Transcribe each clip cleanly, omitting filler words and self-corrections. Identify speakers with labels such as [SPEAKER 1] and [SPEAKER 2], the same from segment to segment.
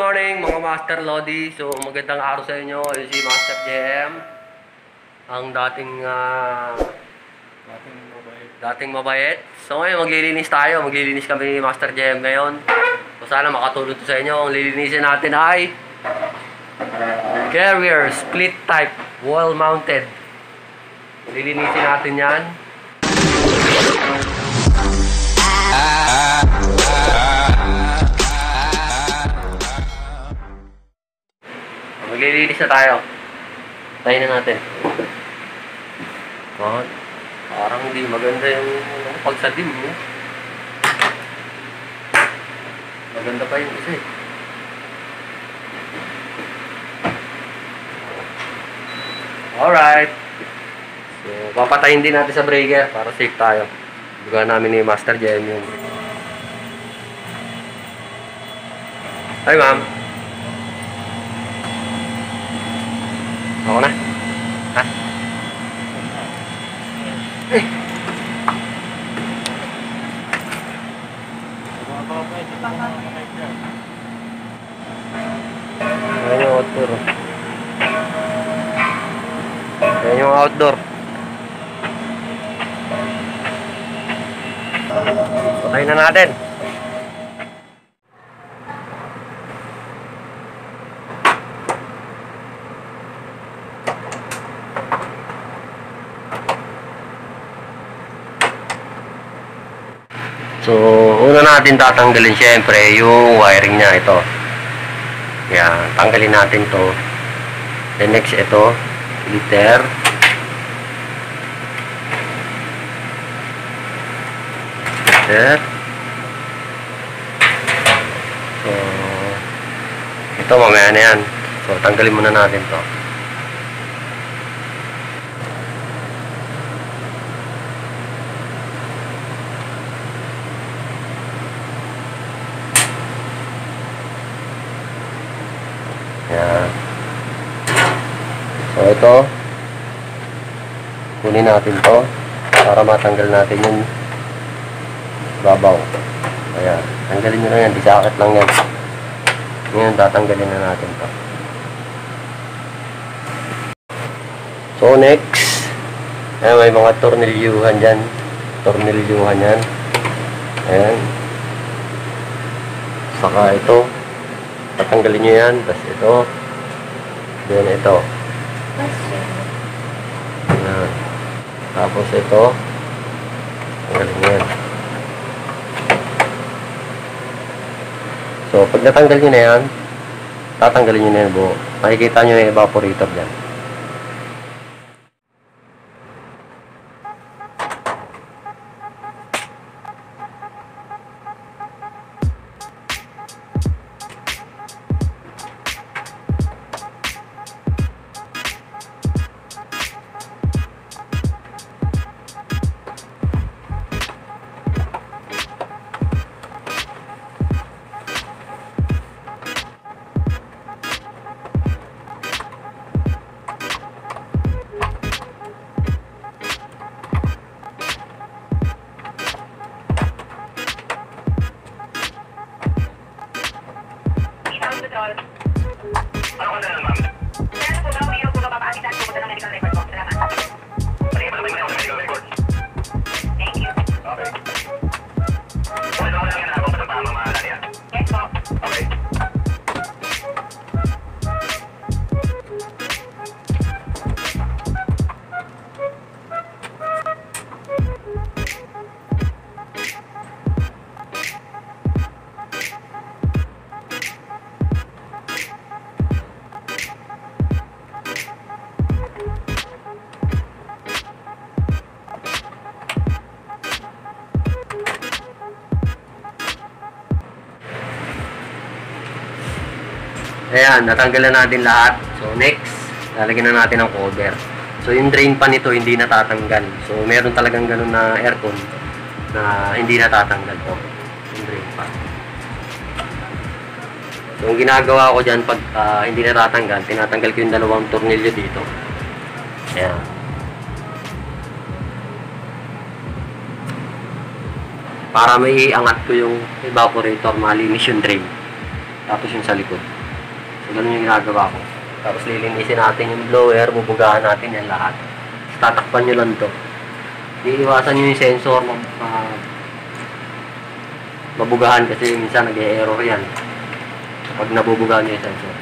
[SPEAKER 1] morning mga Master Lodi. So magandang araw sa inyo. Yung si Master JM. Ang dating mabait. So ngayon maglilinis tayo. Maglilinis kami ni Master JM ngayon. So sana makatulong to sa inyo. Ang lilinisin natin ay Carrier split type wall mounted. Lilinisin natin yan. Maglilinis na tayo. Tayo na natin. Parang hindi maganda yung pagsadim mo. Maganda pa yung isa eh. Alright. So, papatayin din natin sa breaker para safe tayo. Buga namin ni Master JM yung... Hi ma'am. Ako na. Ha? Eh. Ayan yung outdoor. Ayan yung outdoor. Patayin na natin. So, una natin tatanggalin syempre yung wiring niya, ito. Yan, tanggalin natin to. Then next ito, filter. Filter. So, ito mamaya na yan. So, tanggalin muna natin to. Yan. So ito, kunin natin to para matanggal natin yung babaw. Ayan, tanggalin nyo na yan, disakit lang yan. Ngayon tatanggalin na natin to. So next, ayan, may mga tornilyuhan dyan. Tornilyuhan yan. Ayan. Saka ito, tatanggalin nyo yan, tapos ito, then ito. Ayan. Tapos ito, tanggalin nyo yan. So, pag natanggal nyo na yan, tatanggalin nyo na yan buo. Makikita nyo yung evaporator dyan.
[SPEAKER 2] Ano na lang, ma'am? Kaya po ba, mayroon po ba papakitaan po ng medical record po? Salamat. Pwede ba naman yung medical record? Thank you. Okay. Pwede mo lang yan ako sa pamamahala niya? Yes po. Okay.
[SPEAKER 1] Ayan, natanggal na natin lahat. So next, lalagyan na natin ng cover. So yung drain pan nito hindi natatanggal. So meron talagang ganun na aircon na hindi natatanggal to. Yung drain pan. So yung ginagawa ko dyan pag hindi natatanggal, tinatanggal ko yung dalawang tornilyo dito. Ayan. Para may angat ko yung evaporator, malinis yung drain. tapos yung sa likod. So, ganun yung ginagawa ko. Tapos lilinisin natin yung blower, bubugahan natin yan lahat. Tatakpan nyo lang to. Iiwasan nyo yung sensor, mabugahan kasi minsan nag-e-error yan kapag nabubugahan nyo yung sensor.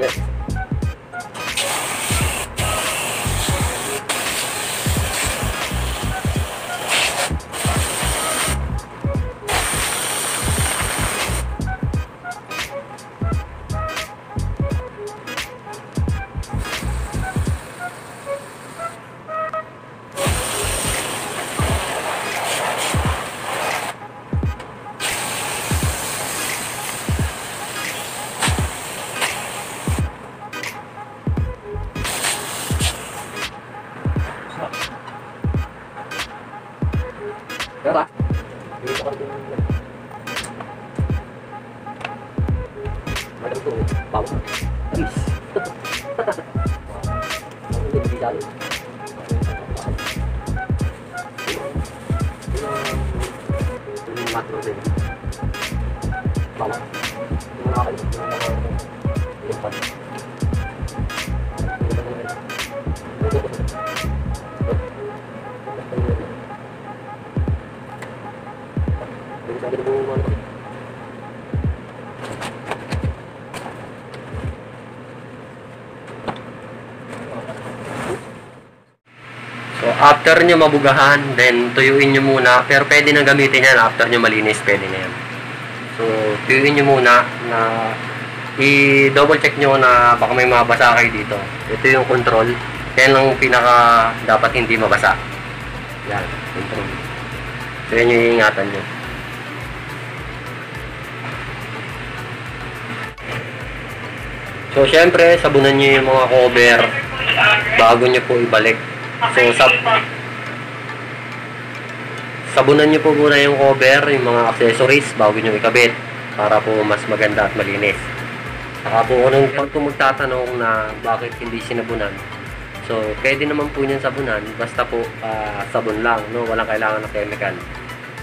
[SPEAKER 1] Yes. Tara. Dito ka dito. Madam to. Pau. Please. Hindi bisa. Ini makro din. Pau. So, after nyo mabugahan, then tuyuin nyo muna. Pero pwede nang gamitin yan after nyo malinis, pwede na yan. So, tuyuin nyo muna na i-double check nyo na baka may mabasa kayo dito. Ito yung control. Yan ang pinaka dapat hindi mabasa. Yan, control. So, yan yung iingatan nyo. So, syempre, sabunan nyo yung mga cover bago nyo po ibalik. So, sabunan nyo po muna yung cover, yung mga accessories bago nyo ikabit para po mas maganda at malinis. Saka po pag magtatanong na bakit hindi sinabunan, so pwede naman po nyan sabunan, basta po sabon lang, no? Walang kailangan ng chemical.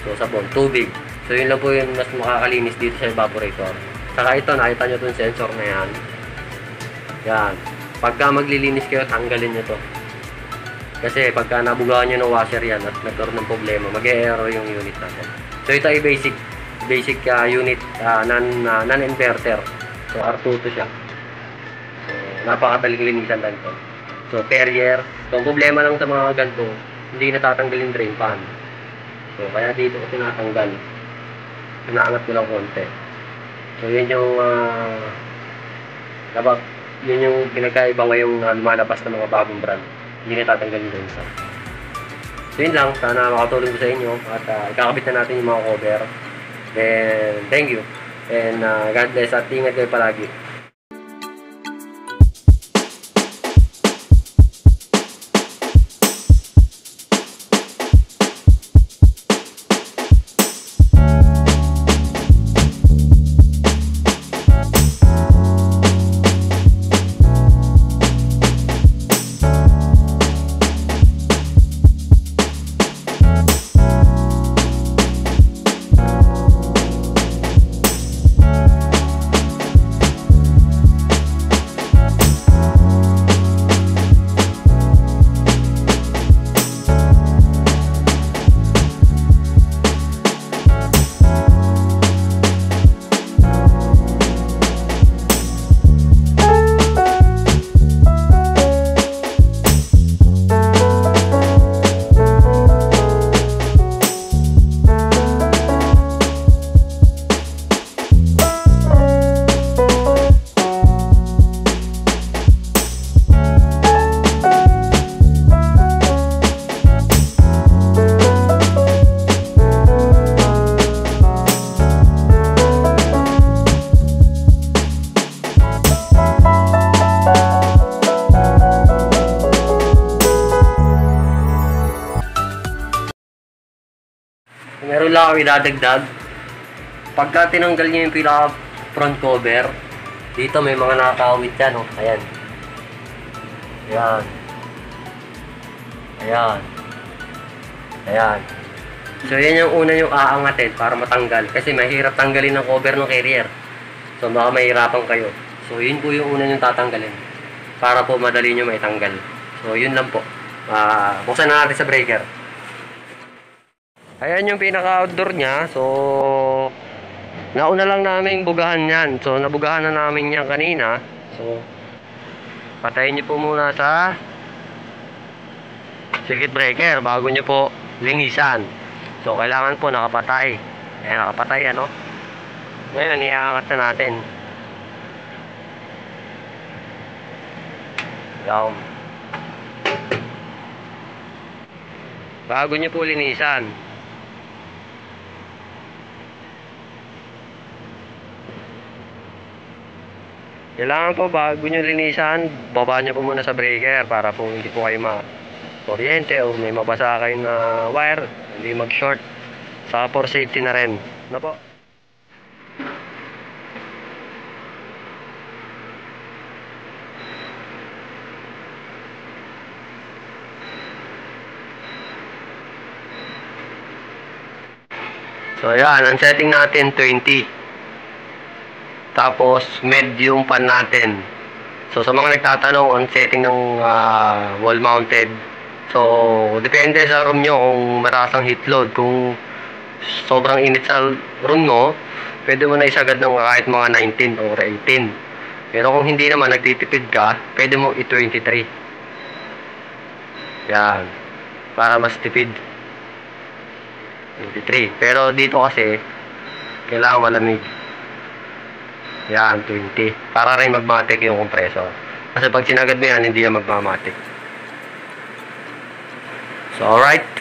[SPEAKER 1] So sabon, tubig. So yun lang po yung mas makakalinis dito sa evaporator. Saka ito, nakita nyo itong sensor na yan. Yan. Pagka maglilinis kayo, tanggalin nyo to. Kasi pagka nabugahan nyo ng washer yan at nagkaroon ng problema, mag-e-error yung unit natin. So ito ay basic unit, non-inverter. So R2 to siya. So napakadaling linisan lang ito. So Perrier. So ang problema lang sa mga ganito, hindi natatanggal yung drain pan. So kaya dito ko tinatanggal. Inaangat ko lang konti. So yun yung yun yung pinagkaiba ngayong lumalabas ng mga bagong brand. Hindi natatanggalin doon sa. So yun lang, sana makatulong ko sa inyo at ikakabit na natin yung mga cover. Then, thank you. And God bless at ingat kayo palagi. lang ako idadagdag. Pagka tinanggal nyo yung pinaka front cover, dito may mga nakakawit yan, oh. Ayan. Ayan. Ayan. Ayan. So, yan yung una yung aangatin para matanggal. Kasi mahirap tanggalin ng cover ng carrier. So, baka mahirapan kayo. So, yun po yung una yung tatanggalin. Para po madali nyo maitanggal. So, yun lang po. Buksan na natin sa breaker. Ayan yung pinaka-outdoor niya. So, nauna lang namin bugahan yan. So, nabugahan na namin yan kanina. So, patayin nyo po muna sa circuit breaker bago nyo po linisan. So, kailangan po nakapatay. Ayan, nakapatay, ano? Ngayon, iaangat na natin. Down. Bago nyo po linisan. Kailangan po bago nyo linisan, baba nyo po muna sa breaker para po hindi po kayo ma-kuryente o may mabasa kayo na wire, hindi mag-short. Saka for safety na rin. Ano po? So yan, ang setting natin 20. Tapos medium pan natin. So sa mga nagtatanong ang setting ng wall mounted. So depende sa room nyo kung mataas ang heat load. Kung sobrang init sa room mo, pwede mo na isagad ng kahit mga 19 or 18. Pero kung hindi naman nagtitipid ka, pwede mo i-23. Yan. Para mas tipid. 23. Pero dito kasi kailangan malamig. Yan, 20. Para rin magmatic yung compressor. Kasi pag sinagad mo yan, hindi yan magmamatic. So, alright.